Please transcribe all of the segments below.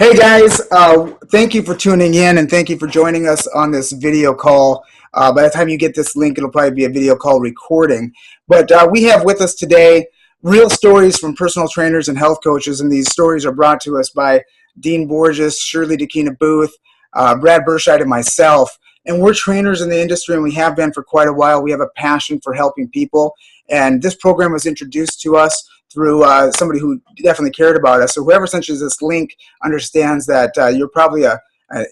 Hey guys, thank you for tuning in and thank you for joining us on this video call. By the time you get this link, it'll probably be a video call recording. But we have with us today real stories from personal trainers and health coaches, and these stories are brought to us by Dean Borges, Shirley Dequina-Booth, Brad Berscheid, and myself. And we're trainers in the industry, and we have been for quite a while. We have a passion for helping people, and this program was introduced to us through somebody who definitely cared about us. So whoever sent you this link understands that you're probably an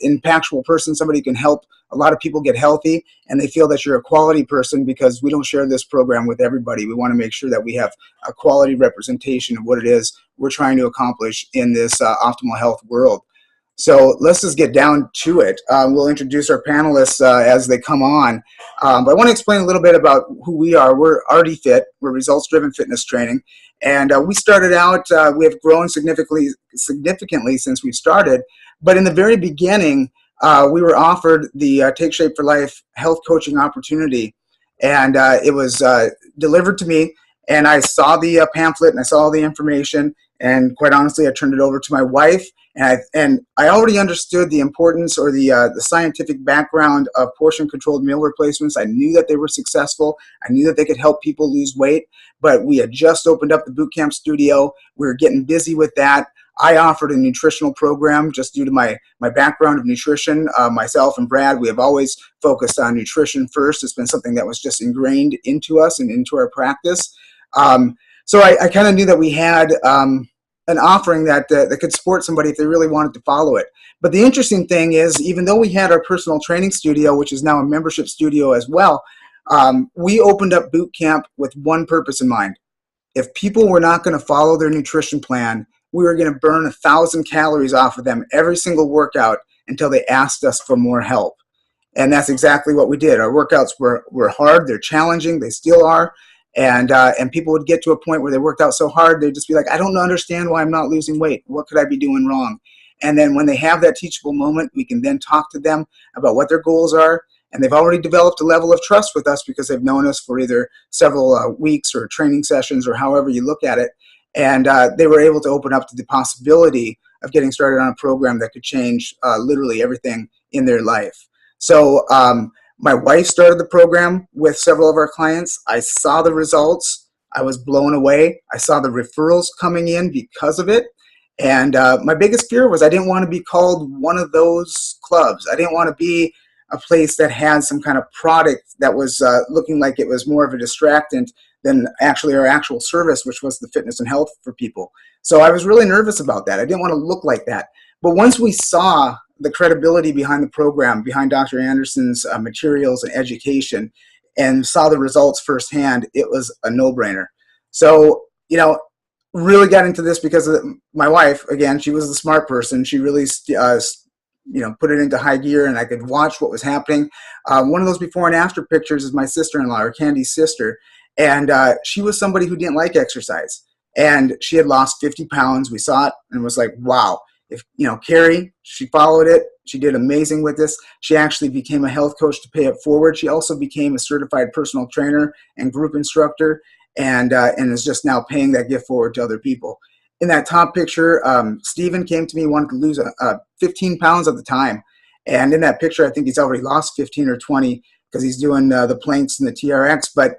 impactful person, somebody who can help a lot of people get healthy, and they feel that you're a quality person because we don't share this program with everybody. We want to make sure that we have a quality representation of what it is we're trying to accomplish in this optimal health world. So let's just get down to it. We'll introduce our panelists as they come on. But I want to explain a little bit about who we are. We're RDET. We're results-driven fitness training. And we started out, we have grown significantly since we've started. But in the very beginning, we were offered the Take Shape for Life health coaching opportunity. And it was delivered to me. And I saw the pamphlet and I saw all the information. And quite honestly, I turned it over to my wife. And I already understood the importance or the scientific background of portion-controlled meal replacements. I knew that they were successful. I knew that they could help people lose weight. But we had just opened up the boot camp studio. We were getting busy with that. I offered a nutritional program just due to my background of nutrition. Myself and Brad, we have always focused on nutrition first. It's been something that was just ingrained into us and into our practice. So I kind of knew that we had an offering that could support somebody if they really wanted to follow it. But the interesting thing is, even though we had our personal training studio, which is now a membership studio as well, we opened up boot camp with one purpose in mind. If people were not going to follow their nutrition plan, we were going to burn 1,000 calories off of them every single workout until they asked us for more help. And that's exactly what we did. Our workouts were hard, they're challenging, they still are. And people would get to a point where they worked out so hard, they'd just be like, I don't understand why I'm not losing weight. What could I be doing wrong? And then when they have that teachable moment, we can then talk to them about what their goals are. And they've already developed a level of trust with us because they've known us for either several weeks or training sessions or however you look at it. And they were able to open up to the possibility of getting started on a program that could change literally everything in their life. So my wife started the program with several of our clients. I saw the results. I was blown away. I saw the referrals coming in because of it. And my biggest fear was I didn't want to be called one of those clubs. I didn't want to be a place that had some kind of product that was looking like it was more of a distractant than actually our actual service, which was the fitness and health for people. So I was really nervous about that. I didn't want to look like that. But once we saw the credibility behind the program, behind Dr. Anderson's materials and education, and saw the results firsthand, it was a no-brainer. So, really got into this because of my wife. Again, she was the smart person. She really, put it into high gear, and I could watch what was happening. One of those before and after pictures is my sister-in-law, or Candy's sister, and she was somebody who didn't like exercise, and she had lost 50 pounds. We saw it and was like, wow. If Carrie, she followed it. She did amazing with this. She actually became a health coach to pay it forward. She also became a certified personal trainer and group instructor, and is just now paying that gift forward to other people. In that top picture, Stephen came to me, wanted to lose 15 pounds at the time, and in that picture, I think he's already lost 15 or 20 because he's doing the planks and the TRX. But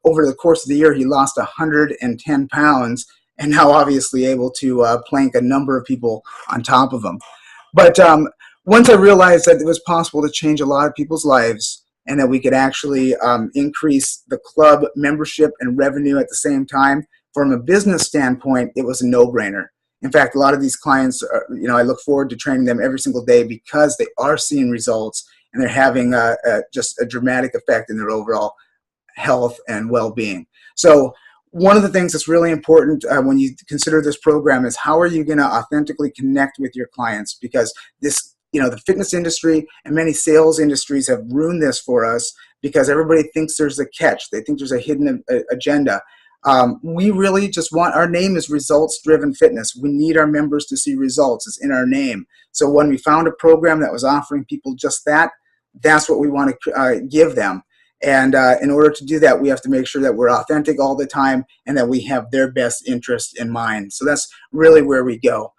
over the course of the year, he lost 110 pounds. And now obviously able to plank a number of people on top of them. But once I realized that it was possible to change a lot of people's lives and that we could actually increase the club membership and revenue at the same time, from a business standpoint, it was a no-brainer. In fact, a lot of these clients, I look forward to training them every single day because they are seeing results and they're having just a dramatic effect in their overall health and well-being. So one of the things that's really important when you consider this program is how are you going to authentically connect with your clients? Because this, the fitness industry and many sales industries have ruined this for us because everybody thinks there's a catch. They think there's a hidden agenda. We really just want, our name is results-driven fitness. We need our members to see results. It's in our name. So when we found a program that was offering people just that, that's what we want to give them. And in order to do that, we have to make sure that we're authentic all the time and that we have their best interest in mind. So that's really where we go.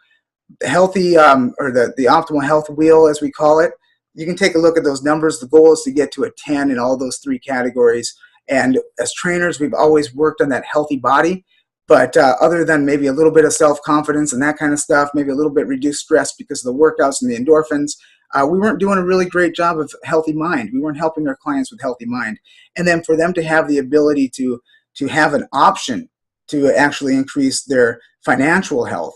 healthy or the optimal health wheel, as we call it, you can take a look at those numbers. The goal is to get to a 10 in all those three categories. And as trainers, we've always worked on that healthy body. But other than maybe a little bit of self-confidence and that kind of stuff, maybe a little bit reduced stress because of the workouts and the endorphins, we weren't doing a really great job of healthy mind. We weren't helping our clients with healthy mind. And then for them to have the ability to have an option to actually increase their financial health,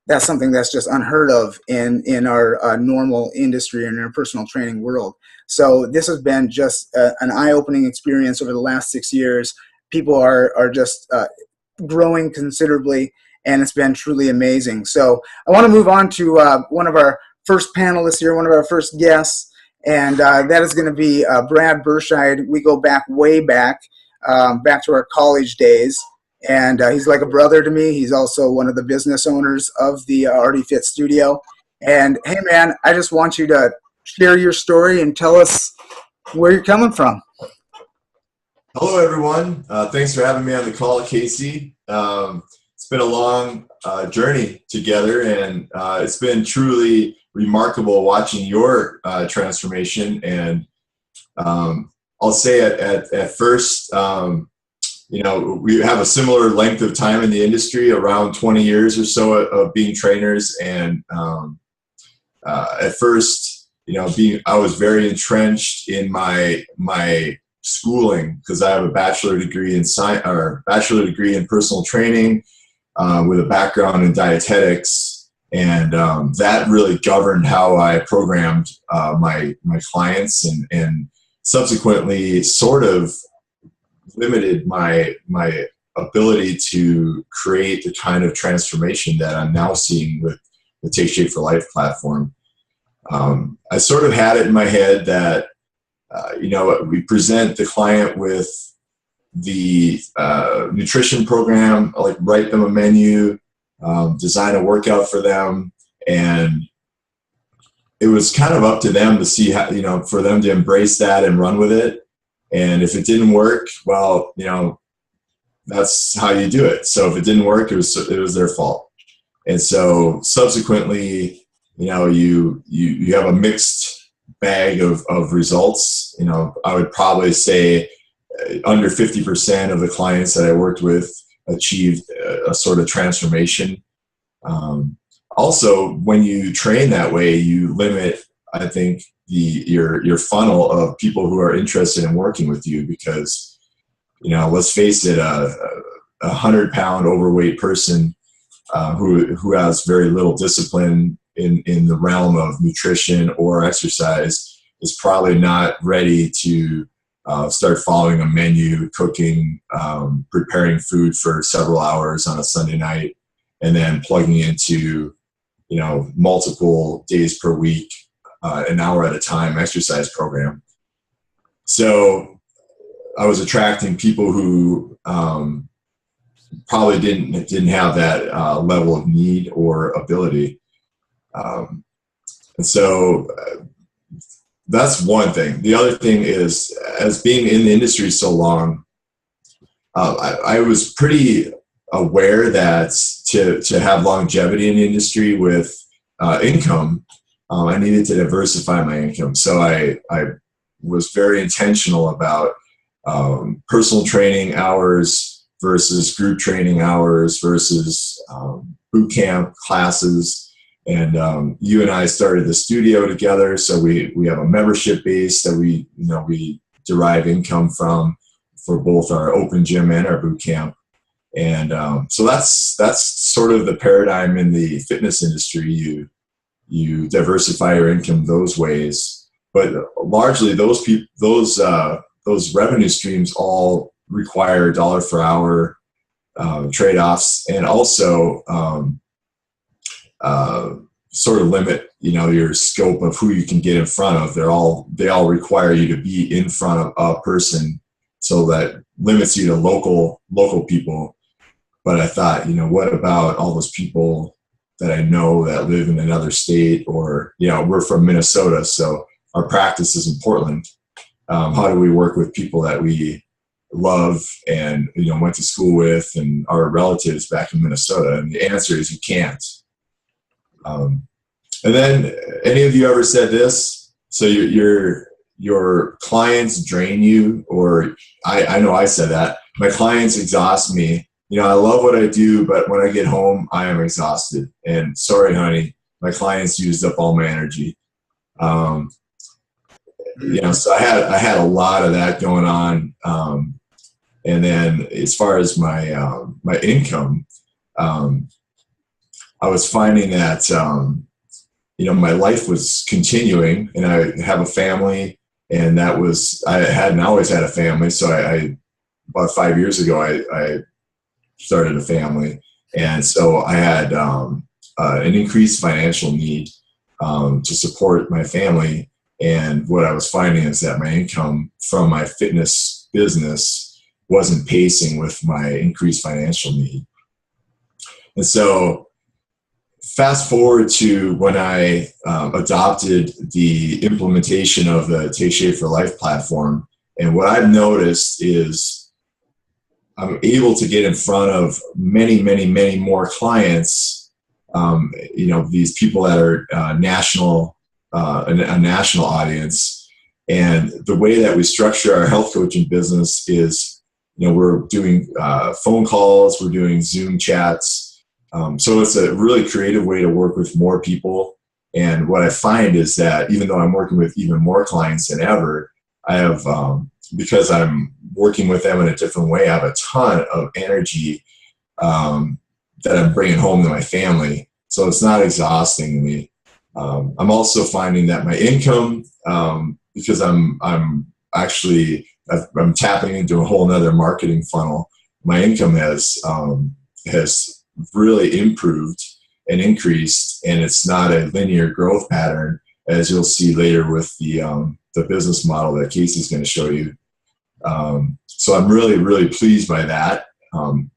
that's something that's just unheard of in our normal industry and in our personal training world. So this has been just an eye-opening experience over the last 6 years. People are just growing considerably, and it's been truly amazing. So I want to move on to one of our first panelists here, one of our first guests, and that is going to be Brad Berscheid. We go back way back to our college days, and he's like a brother to me. He's also one of the business owners of the RDFit studio. And hey, man, I just want you to share your story and tell us where you're coming from. Hello, everyone. Thanks for having me on the call, Casey. It's been a long journey together, and it's been truly remarkable watching your transformation. And I'll say at first, you know, we have a similar length of time in the industry, around 20 years or so of being trainers. And at first, you know, I was very entrenched in my schooling, because I have a bachelor degree in science, or bachelor degree in personal training, with a background in dietetics, and that really governed how I programmed my clients, and subsequently sort of limited my ability to create the kind of transformation that I'm now seeing with the Take Shape for Life platform. I sort of had it in my head that you know, we present the client with the nutrition program, like write them a menu, design a workout for them, and it was kind of up to them to see how, you know, for them to embrace that and run with it. And if it didn't work, well, you know, that's how you do it. So if it didn't work, it was their fault. And so subsequently, you know, you have a mixed bag of results. You know, I would probably say under 50% of the clients that I worked with achieved a sort of transformation. Also, when you train that way, you limit, I think, your funnel of people who are interested in working with you, because, you know, let's face it, a 100-pound overweight person who has very little discipline in the realm of nutrition or exercise is probably not ready to start following a menu, cooking, preparing food for several hours on a Sunday night, and then plugging into, you know, multiple days per week, an hour at a time exercise program. So I was attracting people who probably didn't have that level of need or ability. And so that's one thing. The other thing is, as being in the industry so long, I was pretty aware that to have longevity in the industry with income, I needed to diversify my income. So I was very intentional about personal training hours versus group training hours versus boot camp classes. And you and I started the studio together, so we have a membership base that we derive income from for both our open gym and our boot camp. And so that's sort of the paradigm in the fitness industry. You diversify your income those ways, but largely those revenue streams all require dollar per hour trade-offs, and also sort of limit, you know, your scope of who you can get in front of. They all require you to be in front of a person, so that limits you to local people. But I thought, you know, what about all those people that I know that live in another state, or, you know, we're from Minnesota, so our practice is in Portland. How do we work with people that we love and, you know, went to school with and our relatives back in Minnesota? And the answer is you can't. And then, any of you ever said this? So your clients drain you, or I know I said that. My clients exhaust me. I love what I do, but when I get home, I am exhausted. And sorry, honey, my clients used up all my energy. So I had a lot of that going on. And then as far as my my income, I was finding that my life was continuing, and I have a family, and I hadn't always had a family. So I about 5 years ago, I started a family, and so I had an increased financial need to support my family. And what I was finding is that my income from my fitness business wasn't pacing with my increased financial need. And so fast forward to when I adopted the implementation of the Take Shape for Life platform. And what I've noticed is I'm able to get in front of many, many, many more clients, these people that are a national audience. And the way that we structure our health coaching business is, we're doing phone calls, we're doing Zoom chats. So it's a really creative way to work with more people. And what I find is that even though I'm working with even more clients than ever, I have, because I'm working with them in a different way, I have a ton of energy that I'm bringing home to my family. So it's not exhausting me. I'm also finding that my income, because I'm tapping into a whole nother marketing funnel, my income has really improved and increased, and it's not a linear growth pattern, as you'll see later with the business model that Casey's going to show you. So I'm really, really pleased by that. I'm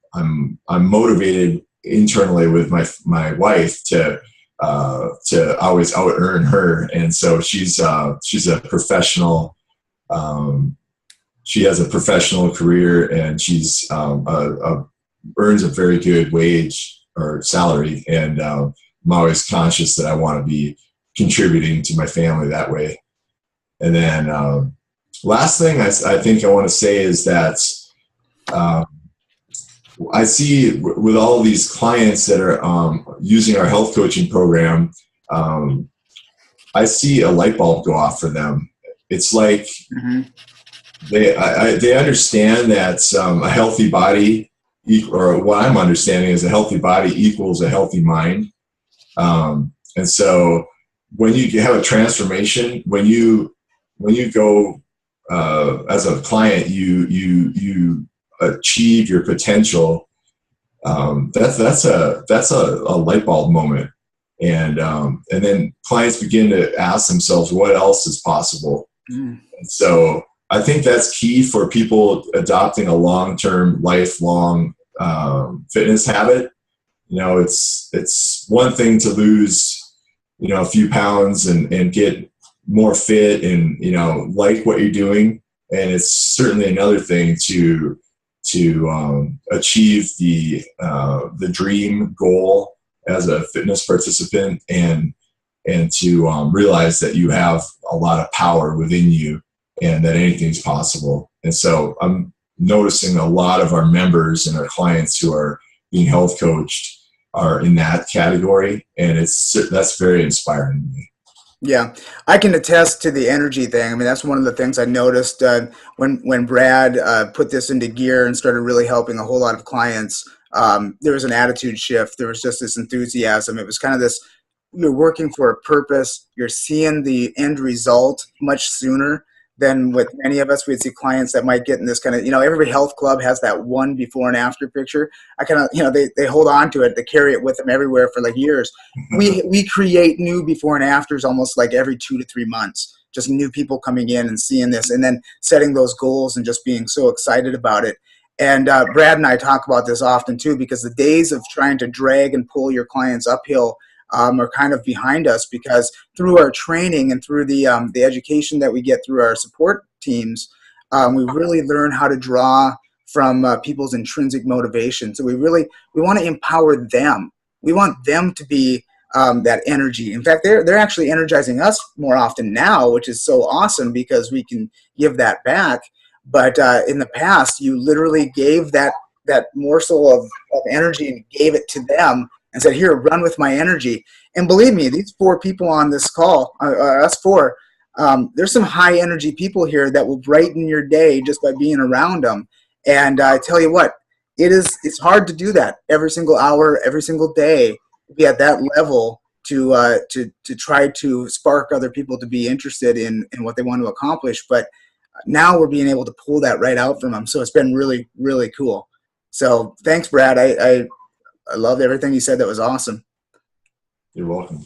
motivated internally with my wife to always out earn her, and so she's a professional. She has a professional career, and she's earns a very good wage or salary, and I'm always conscious that I want to be contributing to my family that way. And then last thing I think I want to say is that I see with all of these clients that are using our health coaching program, I see a light bulb go off for them. It's like they understand that a healthy body, or what I'm understanding is a healthy body equals a healthy mind. And so when you have a transformation, when you go as a client, you achieve your potential. That's a light bulb moment, and then clients begin to ask themselves, what else is possible? And so I think that's key for people adopting a long-term, lifelong fitness habit. It's one thing to lose, a few pounds and get more fit and, like what you're doing. And it's certainly another thing to achieve the dream goal as a fitness participant, and to realize that you have a lot of power within you and that anything's possible. And so I'm noticing a lot of our members and our clients who are being health coached are in that category, and that's very inspiring to me. Yeah, I can attest to the energy thing. I mean, that's one of the things I noticed when Brad put this into gear and started really helping a whole lot of clients. There was an attitude shift. There was just this enthusiasm. It was kind of this, you're working for a purpose. You're seeing the end result much sooner than with many of us. We'd see clients that might get in this kind of, every health club has that one before and after picture. I kind of, they hold on to it. They carry it with them everywhere for like years. We create new before and afters almost like every 2 to 3 months, just new people coming in and seeing this and then setting those goals and just being so excited about it. And Brad and I talk about this often too, because the days of trying to drag and pull your clients uphill are kind of behind us, because through our training and through the education that we get through our support teams, we really learn how to draw from people's intrinsic motivation. So we want to empower them. We want them to be that energy. In fact, they're actually energizing us more often now, which is so awesome because we can give that back. But in the past, you literally gave that morsel of energy and gave it to them and said, here, run with my energy. And believe me, these 4 people on this call, us 4, there's some high energy people here that will brighten your day just by being around them. And I tell you what, it's hard to do that every single hour, every single day, be at that level to try to spark other people to be interested in what they want to accomplish. But now we're being able to pull that right out from them. So it's been really, really cool. So thanks, Brad. I loved everything you said. That was awesome. You're welcome.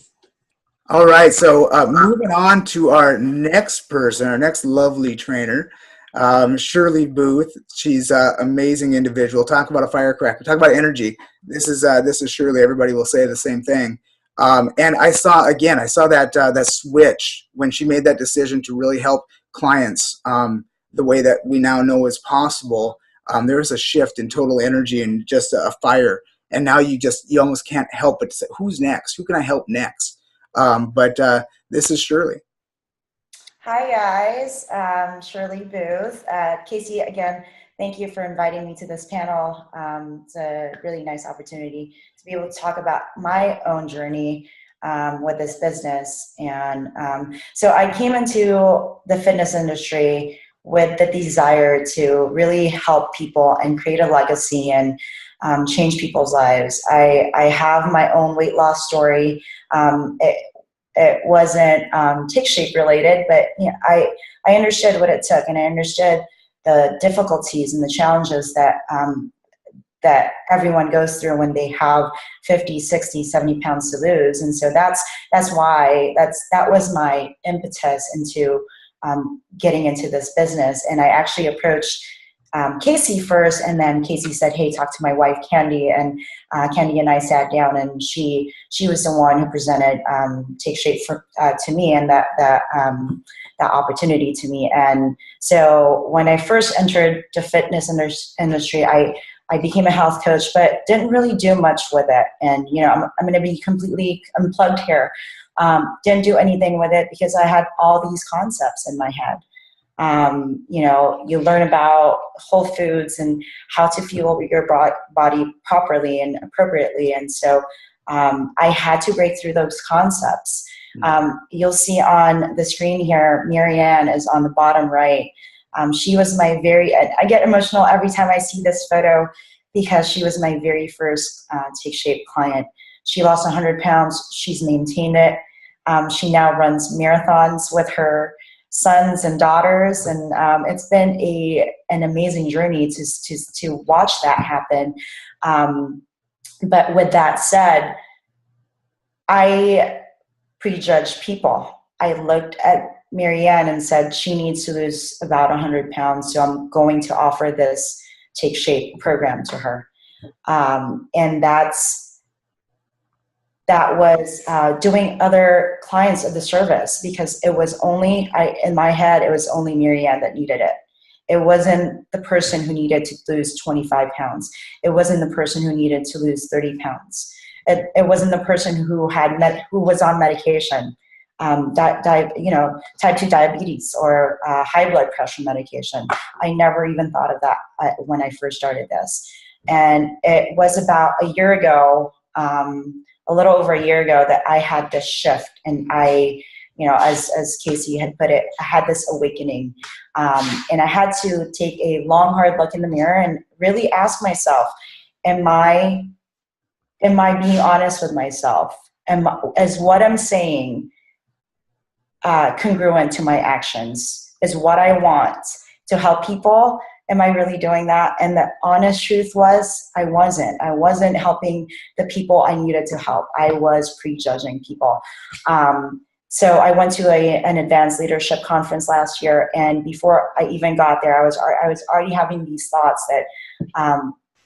All right. So moving on to our next person, our next lovely trainer, Shirley Booth. She's an amazing individual. Talk about a firecracker. Talk about energy. This is Shirley. Everybody will say the same thing. And I saw that switch when she made that decision to really help clients the way that we now know is possible. There was a shift in total energy and just a fire. And now you almost can't help but say, who's next? Who can I help next? But this is Shirley. Hi guys, Shirley Booth. Casey, again, thank you for inviting me to this panel. It's a really nice opportunity to be able to talk about my own journey with this business. And so I came into the fitness industry with the desire to really help people and create a legacy and change people's lives. I have my own weight loss story. It wasn't tick shape related, but you know, I understood what it took, and I understood the difficulties and the challenges that that everyone goes through when they have 50, 60, 70 pounds to lose. And so that was my impetus into getting into this business. And I actually approached Casey first, and then Casey said, hey, talk to my wife, Candy. And Candy and I sat down, and she was the one who presented Take Shape to me, and that opportunity to me. And so when I first entered the fitness industry, I became a health coach, but didn't really do much with it. And, you know, I'm going to be completely unplugged here. Didn't do anything with it because I had all these concepts in my head. You know, you learn about whole foods and how to fuel your body properly and appropriately. And so I had to break through those concepts. You'll see on the screen here, Marianne is on the bottom right. She was I get emotional every time I see this photo because she was my very first Take Shape client. She lost 100 pounds. She's maintained it. She now runs marathons with her sons and daughters, and it's been an amazing journey to watch that happen. But with that said, I prejudged people. I looked at Marianne and said she needs to lose about 100 pounds, so I'm going to offer this Take Shape program to her. And that was doing other clients of the service, because it was only, in my head, it was only Marianne that needed it. It wasn't the person who needed to lose 25 pounds. It wasn't the person who needed to lose 30 pounds. It wasn't the person who was on medication, type 2 diabetes or high blood pressure medication. I never even thought of that when I first started this. And it was about a year ago, a little over a year ago, that I had this shift, and I, you know, as Casey had put it, I had this awakening, and I had to take a long, hard look in the mirror and really ask myself, am I being honest with myself? Is what I'm saying congruent to my actions? Is what I want to help people? Am I really doing that? And the honest truth was, I wasn't. I wasn't helping the people I needed to help. I was prejudging people. So I went to an advanced leadership conference last year, and before I even got there, I was already having these thoughts that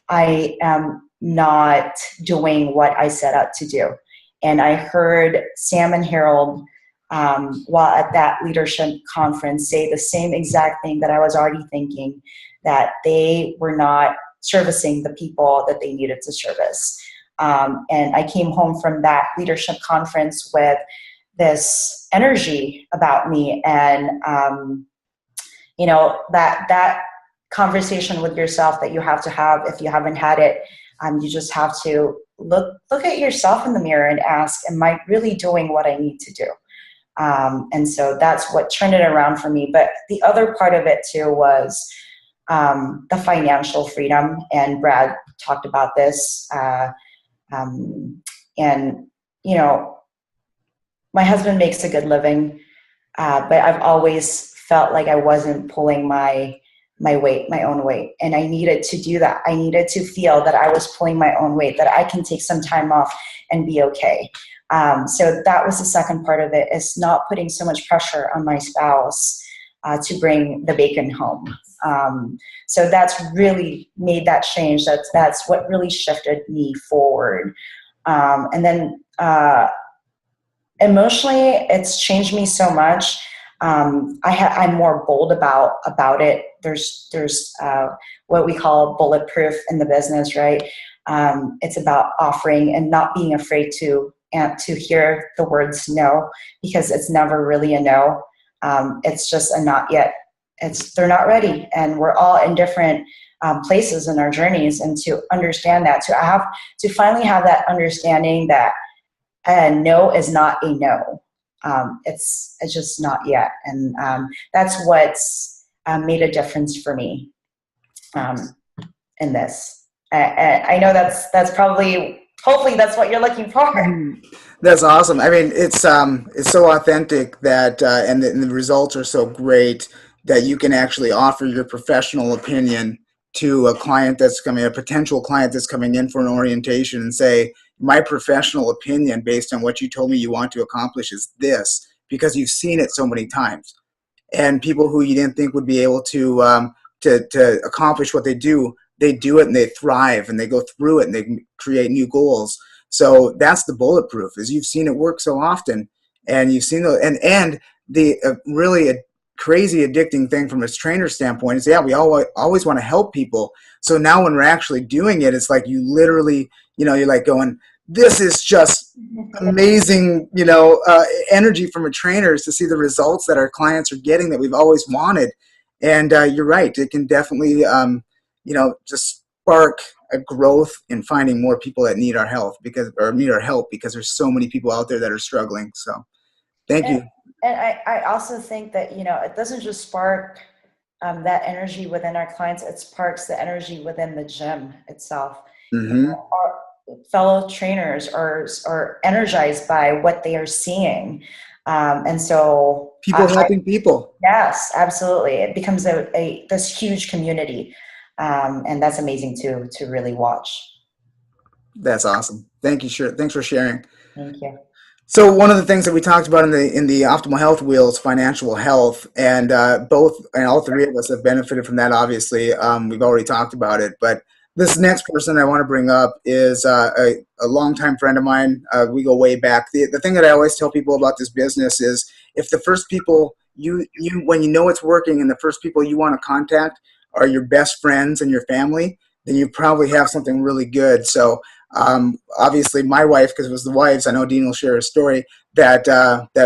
I am not doing what I set out to do. And I heard Sam and Harold, while at that leadership conference, say the same exact thing that I was already thinking, that they were not servicing the people that they needed to service. And I came home from that leadership conference with this energy about me. And, you know, that conversation with yourself that you have to have, if you haven't had it, you just have to look at yourself in the mirror and ask, am I really doing what I need to do? And so that's what turned it around for me. But the other part of it too was the financial freedom, and Brad talked about this. And, you know, my husband makes a good living, but I've always felt like I wasn't pulling my own weight. And I needed to do that. I needed to feel that I was pulling my own weight, that I can take some time off and be okay. So that was the second part of it, is not putting so much pressure on my spouse to bring the bacon home. So that's really made that change. That's what really shifted me forward. And then emotionally, it's changed me so much. I'm more bold about it. There's what we call bulletproof in the business, right? It's about offering and not being afraid to hear the words no, because it's never really a no. It's just a not yet. They're not ready, and we're all in different places in our journeys. And to understand that, to finally have that understanding that a no is not a no. It's just not yet, and that's what's made a difference for me in this. I know that's probably, hopefully that's what you're looking for. That's awesome. I mean, it's so authentic that, and the results are so great that you can actually offer your professional opinion to a client that's coming, a potential client that's coming in for an orientation, and say, my professional opinion based on what you told me you want to accomplish is this, because you've seen it so many times. And people who you didn't think would be able to accomplish what they do it, and they thrive, and they go through it, and they create new goals. So that's the bulletproof, is you've seen it work so often, and you've seen and the really crazy addicting thing from a trainer standpoint is, yeah, we always want to help people. So now when we're actually doing it, it's like you literally, you know, you're like going, this is just amazing, you know, energy from a trainer, is to see the results that our clients are getting that we've always wanted. And you're right, it can definitely, you know, just spark a growth in finding more people that need our help, because there's so many people out there that are struggling. So thank you. And I also think that, you know, it doesn't just spark that energy within our clients, it sparks the energy within the gym itself. Mm-hmm. You know, our fellow trainers are energized by what they are seeing. And so people helping people. Yes, absolutely. It becomes this huge community. And that's amazing to really watch. That's awesome. Thank you, Shirley. Thanks for sharing. Thank you. So one of the things that we talked about in the Optimal Health Wheel is financial health, and all three of us have benefited from that. Obviously, we've already talked about it, but this next person I want to bring up is a longtime friend of mine. We go way back. The thing that I always tell people about this business is, if the first people when you know it's working, and the first people you want to contact are your best friends and your family, then you probably have something really good. So obviously my wife, because it was the wives, I know Dean will share a story that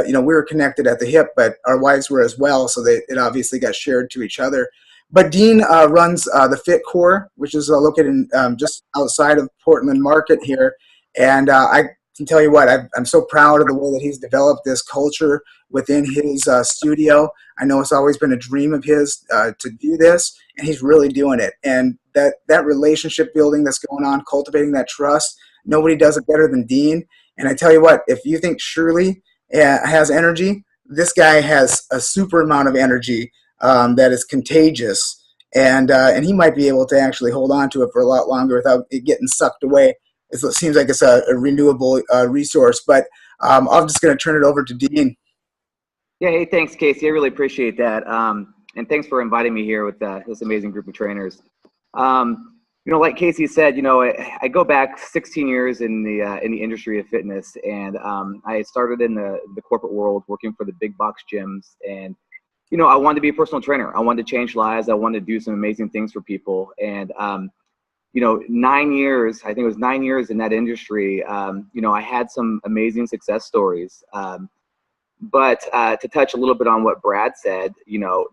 you know, we were connected at the hip, but our wives were as well, so it obviously got shared to each other. But Dean runs the Fit Core, which is located in, just outside of Portland Market here, and I can tell you what, I'm so proud of the way that he's developed this culture within his studio. I know it's always been a dream of his to do this, and he's really doing it. And that relationship building that's going on, cultivating that trust, nobody does it better than Dean. And I tell you what, if you think Shirley has energy, this guy has a super amount of energy that is contagious. And he might be able to actually hold on to it for a lot longer without it getting sucked away. It seems like it's a renewable resource. But I'm just going to turn it over to Dean. Yeah, hey, thanks, Casey. I really appreciate that. And thanks for inviting me here with this amazing group of trainers. You know, like Casey said, you know, I go back 16 years in the industry of fitness, and I started in the corporate world working for the big box gyms. And, you know, I wanted to be a personal trainer. I wanted to change lives. I wanted to do some amazing things for people. And, you know, 9 years, I think it was 9 years in that industry, you know, I had some amazing success stories. But to touch a little bit on what Brad said, you know,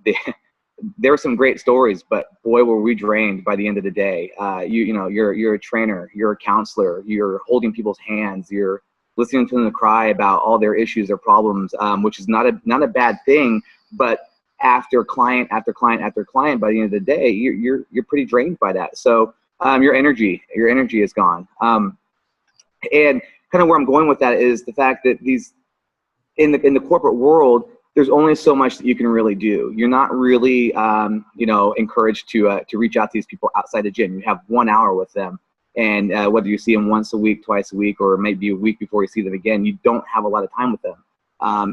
there were some great stories, but boy, were we drained by the end of the day. You know, you're a trainer, you're a counselor, you're holding people's hands, you're listening to them cry about all their issues, their problems, which is not a bad thing. But after client after client after client, by the end of the day, you're pretty drained by that. So your energy is gone. And kind of where I'm going with that is the fact that in the corporate world, there's only so much that you can really do. You're not really, you know, encouraged to reach out to these people outside the gym. You have 1 hour with them, and whether you see them once a week, twice a week, or maybe a week before you see them again, you don't have a lot of time with them.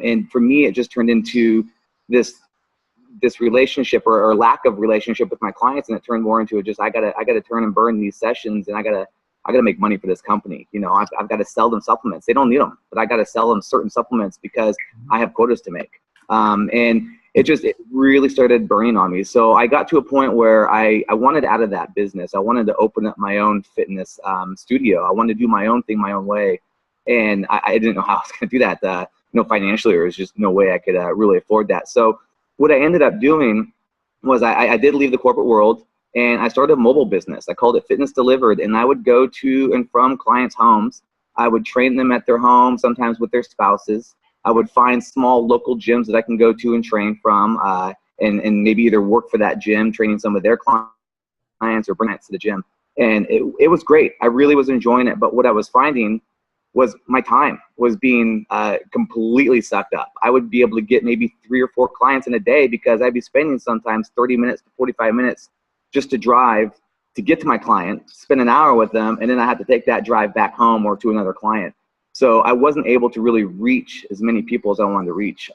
And for me, it just turned into this relationship or lack of relationship with my clients, and it turned more into just I gotta turn and burn these sessions, and I gotta make money for this company. You know, I've got to sell them supplements. They don't need them, but I got to sell them certain supplements because I have quotas to make. And it really started burning on me. So I got to a point where I wanted out of that business. I wanted to open up my own fitness studio. I wanted to do my own thing, my own way. And I didn't know how I was going to do that. You know, financially, there was just no way I could really afford that. So what I ended up doing was I did leave the corporate world, and I started a mobile business. I called it Fitness Delivered, and I would go to and from clients' homes. I would train them at their home, sometimes with their spouses. I would find small local gyms that I can go to and train from, and maybe either work for that gym, training some of their clients, or bring clients to the gym. And it was great. I really was enjoying it. But what I was finding was my time was being completely sucked up. I would be able to get maybe 3 or 4 clients in a day because I'd be spending sometimes 30 minutes to 45 minutes just to drive to get to my client, spend an hour with them, and then I had to take that drive back home or to another client. So I wasn't able to really reach as many people as I wanted to reach.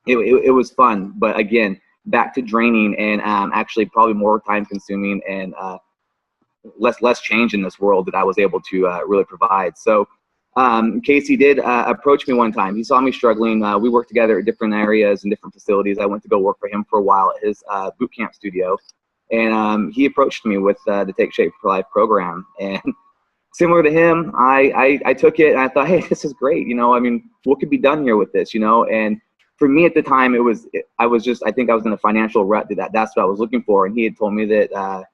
It was fun, but again, back to draining and actually probably more time consuming and less change in this world that I was able to really provide. So Casey did approach me one time. He saw me struggling. We worked together at different areas and different facilities. I went to go work for him for a while at his boot camp studio. And he approached me with the Take Shape for Life program. And similar to him, I took it and I thought, hey, this is great. You know, I mean, what could be done here with this, you know? And for me at the time, I think I was in a financial rut. That's what I was looking for. And he had told me that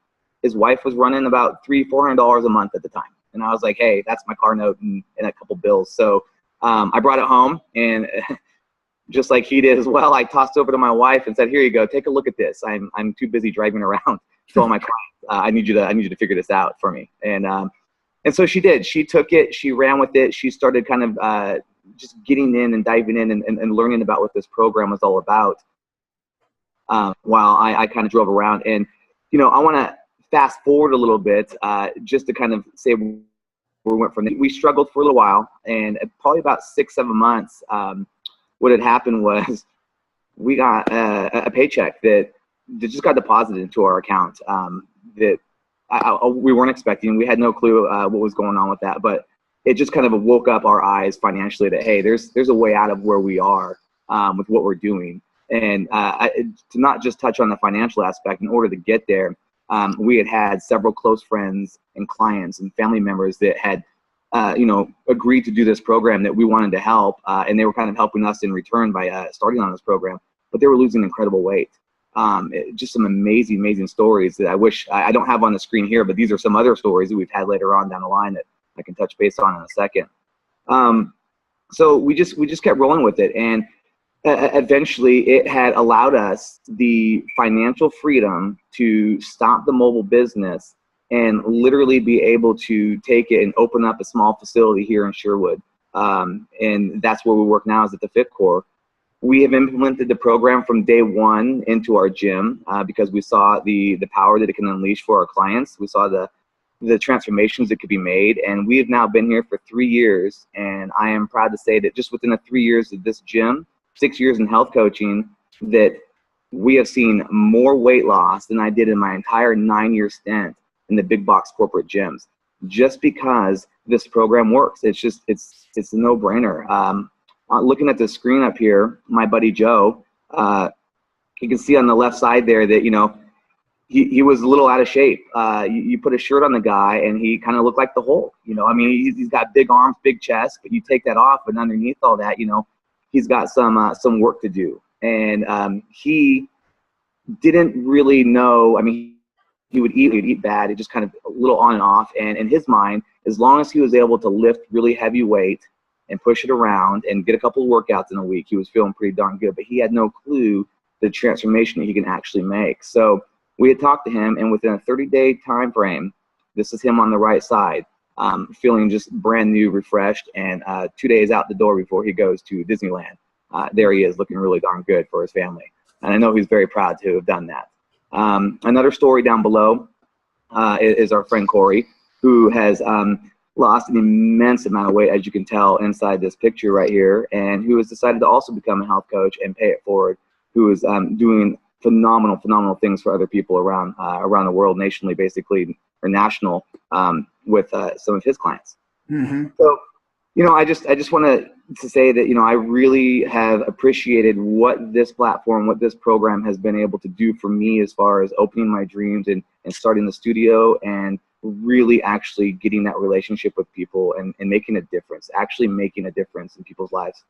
his wife was running about $300-400 a month at the time. And I was like, hey, that's my car note and a couple bills. So I brought it home, and just like he did as well, I tossed over to my wife and said, here you go, take a look at this. I'm too busy driving around to all my clients. I need you to figure this out for me. And so she did. She took it, she ran with it. She started kind of just getting in and diving in and learning about what this program was all about while I kind of drove around. And, you know, I want to fast forward a little bit just to kind of say where we went from there. We struggled for a little while, and probably about 6-7 months, what had happened was we got a paycheck that just got deposited into our account that we weren't expecting. We had no clue what was going on with that, but it just kind of woke up our eyes financially that, hey, there's a way out of where we are with what we're doing. And to not just touch on the financial aspect, in order to get there, we had several close friends and clients and family members that had agreed to do this program that we wanted to help, and they were kind of helping us in return by starting on this program, but they were losing incredible weight. Just some amazing stories that I wish I don't have on the screen here, but these are some other stories that we've had later on down the line that I can touch base on in a second. So we just kept rolling with it, and eventually it had allowed us the financial freedom to stop the mobile business and literally be able to take it and open up a small facility here in Sherwood. And that's where we work now, is at the Fit Core. We have implemented the program from day one into our gym because we saw the power that it can unleash for our clients. We saw the transformations that could be made, and we have now been here for 3 years. And I am proud to say that just within the 3 years of this gym, 6 years in health coaching, that we have seen more weight loss than I did in my entire 9-year stint in the big box corporate gyms, just because this program works. It's a no-brainer. Looking at the screen up here, my buddy Joe, you can see on the left side there that, you know, he was a little out of shape. You put a shirt on the guy and he kind of looked like the Hulk. You know, I mean, he's got big arms, big chest, but you take that off, and underneath all that, you know, he's got some work to do. And he didn't really know. I mean, he would eat bad. It just kind of a little on and off. And in his mind, as long as he was able to lift really heavy weight and push it around and get a couple of workouts in a week, he was feeling pretty darn good. But he had no clue the transformation that he can actually make. So we had talked to him, and within a 30-day time frame, this is him on the right side, feeling just brand new, refreshed, and 2 days out the door before he goes to Disneyland. There he is, looking really darn good for his family. And I know he's very proud to have done that. Another story down below is our friend Corey, who has lost an immense amount of weight, as you can tell inside this picture right here, and who has decided to also become a health coach and pay it forward, who is doing phenomenal things for other people around the world, nationally, basically, or national, with some of his clients. Mm-hmm. So, you know, I just want to say that, you know, I really have appreciated what this platform, what this program has been able to do for me as far as opening my dreams and starting the studio and really actually getting that relationship with people and making a difference, actually making a difference in people's lives.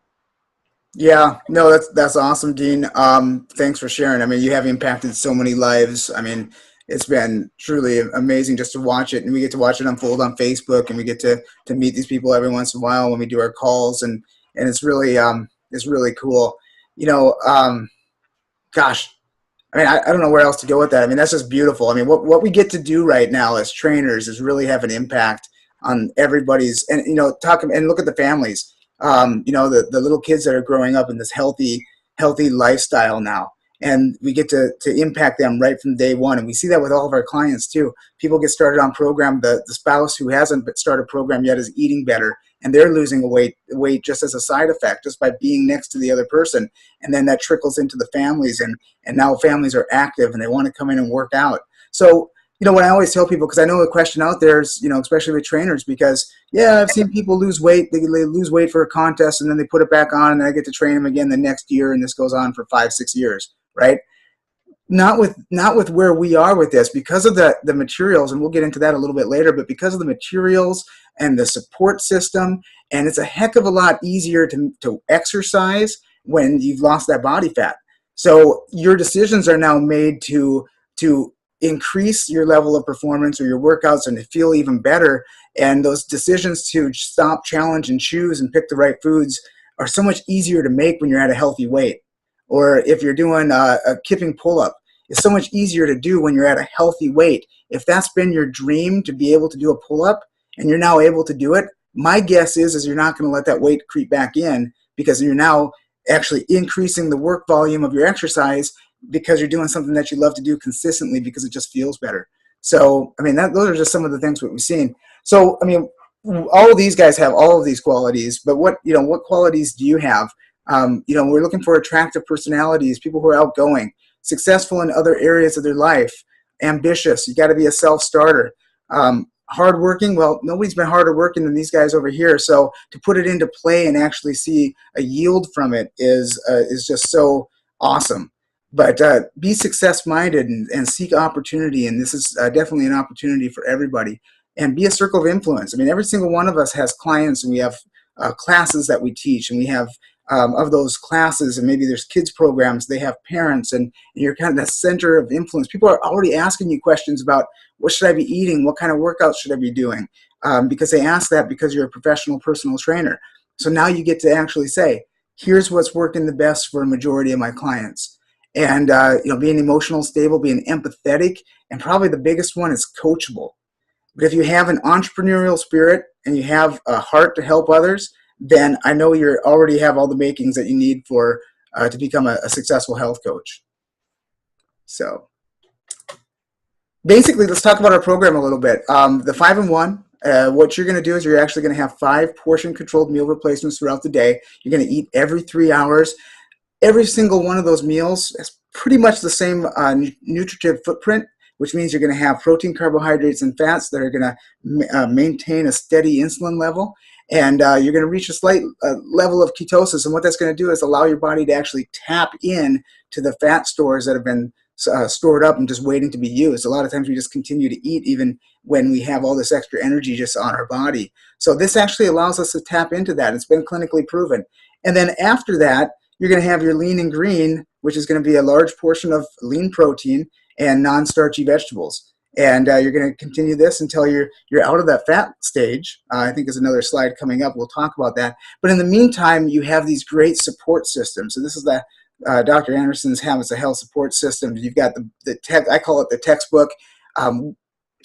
Yeah, no, that's awesome, Dean. Thanks for sharing. I mean, you have impacted so many lives. I mean, it's been truly amazing just to watch it, and we get to watch it unfold on Facebook, and we get to meet these people every once in a while when we do our calls, and it's really cool. You know, gosh, I mean, I don't know where else to go with that. I mean, that's just beautiful. I mean, what we get to do right now as trainers is really have an impact on everybody's, and you know, and look at the families. You know, the little kids that are growing up in this healthy lifestyle now, and we get to impact them right from day one. And we see that with all of our clients too. People get started on program. The spouse who hasn't started a program yet is eating better, and they're losing weight just as a side effect, just by being next to the other person. And then that trickles into the families, and now families are active and they want to come in and work out. So, you know, what I always tell people, because I know the question out there is, you know, especially with trainers, because, yeah, I've seen people lose weight. They lose weight for a contest, and then they put it back on, and I get to train them again the next year, and this goes on for 5-6 years, right? Not with where we are with this, because of the materials, and we'll get into that a little bit later, but because of the materials and the support system, and it's a heck of a lot easier to exercise when you've lost that body fat. So your decisions are now made to increase your level of performance or your workouts and to feel even better. And those decisions to stop, challenge, and choose and pick the right foods are so much easier to make when you're at a healthy weight. Or if you're doing a kipping pull-up, it's so much easier to do when you're at a healthy weight. If that's been your dream, to be able to do a pull-up, and you're now able to do it, my guess is you're not going to let that weight creep back in, because you're now actually increasing the work volume of your exercise, because you're doing something that you love to do consistently because it just feels better. So, I mean, those are just some of the things that we've seen. So, I mean, all of these guys have all of these qualities, but what qualities do you have? You know, we're looking for attractive personalities, people who are outgoing, successful in other areas of their life, ambitious. You got to be a self-starter. Hardworking. Well, nobody's been harder working than these guys over here. So to put it into play and actually see a yield from it is just so awesome. But be success-minded and seek opportunity, and this is definitely an opportunity for everybody. And be a circle of influence. I mean, every single one of us has clients, and we have classes that we teach, and we have of those classes, and maybe there's kids programs, they have parents, and you're kind of the center of influence. People are already asking you questions about, what should I be eating? What kind of workouts should I be doing? Because they ask that because you're a professional personal trainer. So now you get to actually say, here's what's working the best for a majority of my clients. And you know, being emotional stable, being empathetic, and probably the biggest one is coachable. But if you have an entrepreneurial spirit and you have a heart to help others, then I know you already have all the makings that you need for to become a successful health coach. So basically, let's talk about our program a little bit. The 5-in-1, what you're going to do is you're actually going to have 5 portion-controlled meal replacements throughout the day. You're going to eat every 3 hours. Every single one of those meals has pretty much the same nutritive footprint, which means you're going to have protein, carbohydrates, and fats that are going to maintain a steady insulin level. And you're going to reach a slight level of ketosis. And what that's going to do is allow your body to actually tap in to the fat stores that have been stored up and just waiting to be used. A lot of times we just continue to eat even when we have all this extra energy just on our body. So this actually allows us to tap into that. It's been clinically proven. And then after that, you're going to have your lean and green, which is going to be a large portion of lean protein and non-starchy vegetables. And you're going to continue this until you're out of that fat stage. I think there's another slide coming up. We'll talk about that. But in the meantime, you have these great support systems. So this is the Dr. Anderson's Habits of Health support system. You've got I call it the textbook.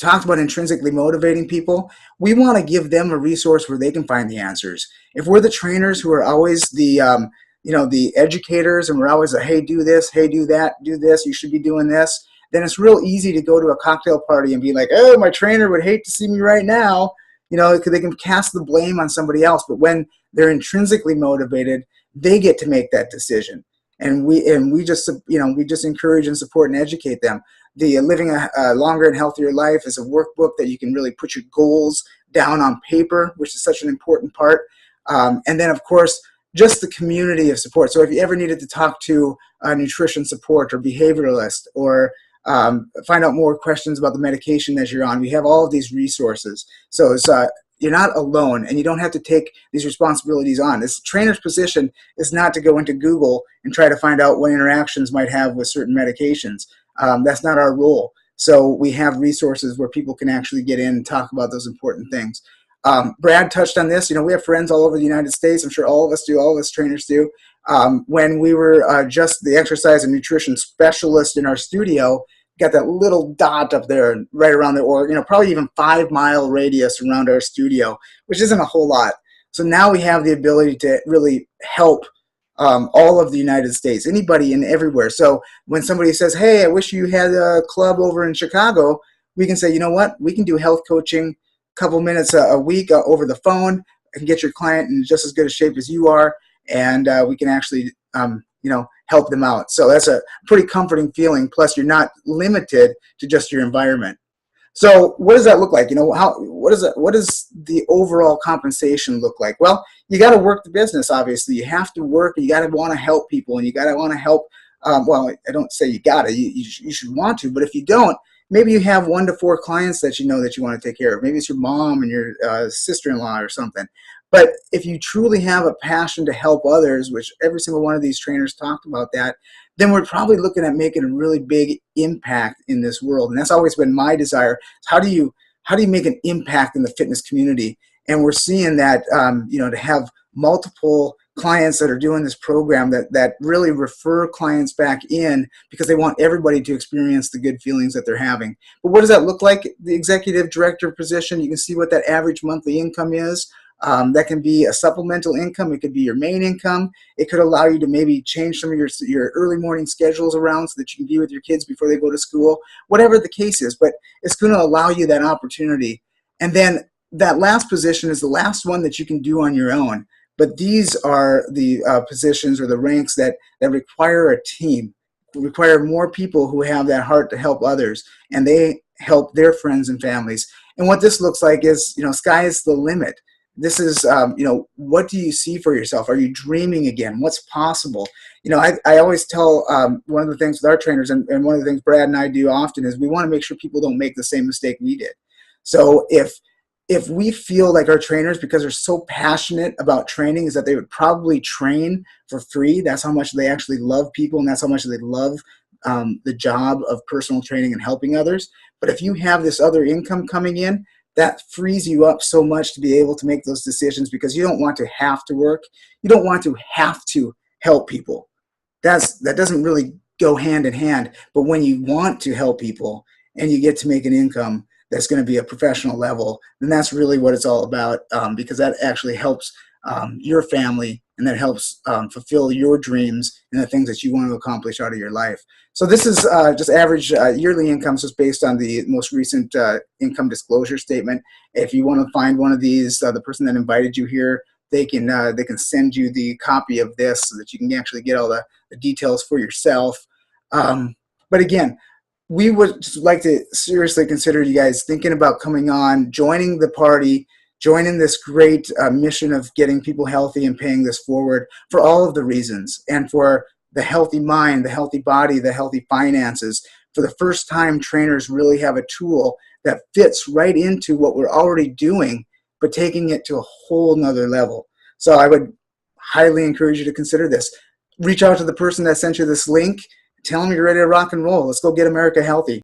Talked about intrinsically motivating people. We want to give them a resource where they can find the answers. If we're the trainers who are always the the educators, and we're always hey, do this, hey, do that, do this, you should be doing this, then it's real easy to go to a cocktail party and be like, oh, my trainer would hate to see me right now. They can cast the blame on somebody else. But when they're intrinsically motivated, they get to make that decision. And we just encourage and support and educate them. The Living a Longer and Healthier Life is a workbook that you can really put your goals down on paper, which is such an important part. And then, of course, just the community of support. So if you ever needed to talk to a nutrition support or behavioralist, or find out more questions about the medication that you're on, we have all of these resources. So it's, you're not alone, and you don't have to take these responsibilities on. This trainer's position is not to go into Google and try to find out what interactions might have with certain medications. That's not our role. So we have resources where people can actually get in and talk about those important things. Brad touched on this. We have friends all over the United States. I'm sure all of us do, all of us trainers do. When we were just the exercise and nutrition specialist in our studio, got that little dot up there right around the, probably even 5-mile radius around our studio, which isn't a whole lot. So now we have the ability to really help all of the United States, anybody and everywhere. So when somebody says, hey, I wish you had a club over in Chicago, we can say, you know what, we can do health coaching a couple minutes a week over the phone and get your client in just as good a shape as you are, and we can actually help them out. So that's a pretty comforting feeling. Plus, you're not limited to just your environment. So what does that look like? What does the overall compensation look like? Well, you got to work the business. Obviously, you have to work. And you got to want to help people, and you got to want to help. Well, I don't say you got to. You should want to. But if you don't, maybe you have 1 to 4 clients that you know that you want to take care of. Maybe it's your mom and your sister-in-law or something. But if you truly have a passion to help others, which every single one of these trainers talked about that, then we're probably looking at making a really big impact in this world. And that's always been my desire. How do you make an impact in the fitness community? And we're seeing that, to have multiple clients that are doing this program that really refer clients back in because they want everybody to experience the good feelings that they're having. But what does that look like? The executive director position, you can see what that average monthly income is. That can be a supplemental income. It could be your main income. It could allow you to maybe change some of your early morning schedules around so that you can be with your kids before they go to school, whatever the case is. But it's going to allow you that opportunity. And then that last position is the last one that you can do on your own. But these are the positions or the ranks that require a team, require more people who have that heart to help others, and they help their friends and families. And what this looks like is, sky is the limit. This is, what do you see for yourself? Are you dreaming again? What's possible? I always tell one of the things with our trainers, and one of the things Brad and I do often, is we want to make sure people don't make the same mistake we did. So if we feel like our trainers, because they're so passionate about training, is that they would probably train for free. That's how much they actually love people, and that's how much they love the job of personal training and helping others. But if you have this other income coming in, that frees you up so much to be able to make those decisions, because you don't want to have to work. You don't want to have to help people. That doesn't really go hand in hand. But when you want to help people and you get to make an income that's going to be a professional level, then that's really what it's all about, because that actually helps your family, and that helps fulfill your dreams and the things that you want to accomplish out of your life. So this is just average yearly income, just based on the most recent income disclosure statement. If you want to find one of these, the person that invited you here, they can send you the copy of this so that you can actually get all the details for yourself. But again, we would just like to seriously consider you guys thinking about coming on, joining the party, joining this great mission of getting people healthy and paying this forward for all of the reasons, and for the healthy mind, the healthy body, the healthy finances. For the first time, trainers really have a tool that fits right into what we're already doing, but taking it to a whole nother level. So I would highly encourage you to consider this. Reach out to the person that sent you this link. Tell them you're ready to rock and roll. Let's go get America healthy.